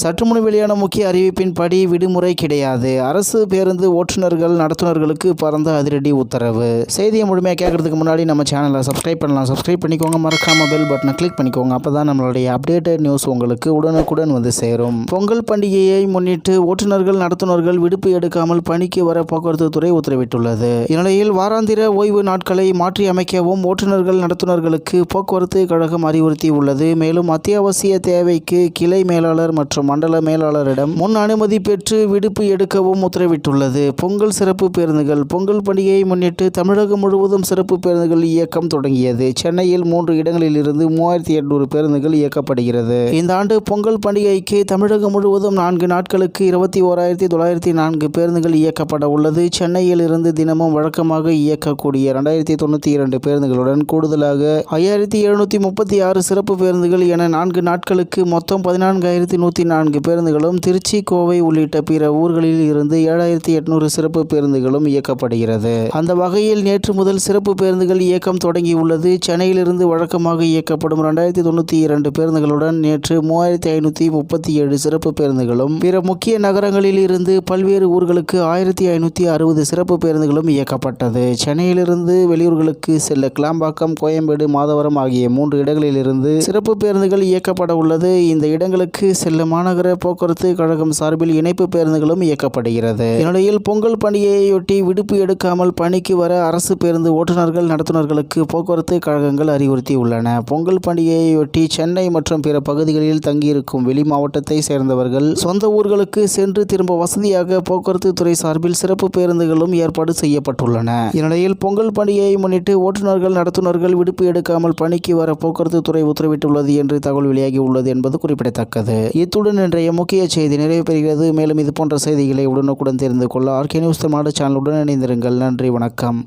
சற்று முன் வெளியான முக்கிய அறிவிப்பின்படி விடுமுறை கிடையாது. அரசு பேருந்து ஓட்டுநர்கள் நடத்துனர்களுக்கு பரந்த அதிரடி உத்தரவு. செய்தியை முழுமையாக கேட்கறதுக்கு முன்னாடி நம்ம சேனலை சப்ஸ்கிரைப் பண்ணலாம். சப்ஸ்கிரைப் பண்ணிக்கோங்க. மறக்காம பெல் பட்டனை கிளிக் பண்ணிக்கோங்க. அப்பதான் நம்மளுடைய அப்டேட்டட் நியூஸ் உங்களுக்கு உடனுக்குடன் வந்து சேரும். பொங்கல் பண்டிகையை முன்னிட்டு ஓட்டுநர்கள் நடத்துனர்கள் விடுப்பு எடுக்காமல் பணிக்கு வர போக்குவரத்து துறை உத்தரவிட்டுள்ளது. இந்நிலையில் வாராந்திர ஓய்வு நாட்களை மாற்றி அமைக்கவும் ஓட்டுநர்கள் நடத்துனர்களுக்கு போக்குவரத்து கழகம் அறிவுறுத்தி உள்ளது. மேலும் அத்தியாவசிய தேவைக்கு கிளை மேலாளர் மற்றும் மண்டல மேலாளரிடம் முன் அனுமதி பெற்று விடுப்பு எடுக்கவும் உத்தரவிட்டுள்ளது. பொங்கல் சிறப்பு பேருந்துகள். பொங்கல் பண்டிகையை முன்னிட்டு தமிழகம் முழுவதும் சிறப்பு பேருந்துகள் இயக்கம் தொடங்கியது. சென்னையில் 3 இடங்களில் இருந்து 3800 பேருந்துகள் இயக்கப்படுகிறது. இந்த ஆண்டு பொங்கல் பண்டிகைக்கு தமிழகம் முழுவதும் 4 நாட்களுக்கு 21904 பேருந்துகள் இயக்கப்பட உள்ளது. சென்னையில் இருந்து தினமும் வழக்கமாக இயக்கக்கூடிய 2092 பேருந்துகளுடன் கூடுதலாக 5736 சிறப்பு பேருந்துகள் என 4 நாட்களுக்கு மொத்தம் 14104 பேருந்துகளும், திருச்சி, கோவை உள்ளிட்ட பிற ஊர்களில் இருந்து 7800 சிறப்பு பேருந்துகளும் இயக்கப்படுகிறது. அந்த வகையில் நேற்று முதல் சிறப்பு பேருந்துகள் இயக்கம் தொடங்கியுள்ளது. சென்னையிலிருந்து வழக்கமாக இயக்கப்படும் 2092 பேருந்துகளுடன் நேற்று 3537 சிறப்பு பேருந்துகளும், பிற முக்கிய நகரங்களில் இருந்து பல்வேறு ஊர்களுக்கு 1560 சிறப்பு பேருந்துகளும் இயக்கப்பட்டது. சென்னையிலிருந்து வெளியூர்களுக்கு செல்ல கிளாம்பாக்கம், கோயம்பேடு, மாதவரம் ஆகிய 3 இடங்களிலிருந்து சிறப்பு பேருந்துகள் இயக்கப்பட உள்ளது. இந்த இடங்களுக்கு செல்ல மாநகர போக்குவரத்து கழகம் சார்பில் இணைப்பு பேருந்துகளும் இயக்கப்படுகிறது. இந்நிலையில் பொங்கல் பண்டிகையையொட்டி விடுப்பு எடுக்காமல் பணிக்கு வர அரசு பேருந்து ஓட்டுநர்கள் நடத்துனர்களுக்கு போக்குவரத்து கழகங்கள் அறிவுறுத்தியுள்ளன. பொங்கல் பண்டிகையையொட்டி சென்னை மற்றும் பிற பகுதிகளில் தங்கியிருக்கும் வெளி மாவட்டத்தை சேர்ந்தவர்கள் சொந்த ஊர்களுக்கு சென்று திரும்ப வசதியாக போக்குவரத்து துறை சார்பில் சிறப்பு பேருந்துகளும் ஏற்பாடு செய்யப்பட்டுள்ளன. இந்நிலையில் பொங்கல் பண்டிகையை முன்னிட்டு ஓட்டுநர்கள் நடத்துனர்கள் விடுப்பு எடுக்காமல் பணிக்கு வர போக்குவரத்து துறை உத்தரவிட்டுள்ளது என்று தகவல் வெளியாகி உள்ளது என்பது குறிப்பிடத்தக்கது. இத்துடன் இன்றைய முக்கிய செய்தி நிறைவு பெறுகிறது. மேலும் இது போன்ற செய்திகளை உடனுக்குடன் தெரிந்து கொள்ள ஆர்கே நியூஸ் தமிழ்நாடு சேனலுடன் இணைந்திருங்கள். நன்றி, வணக்கம்.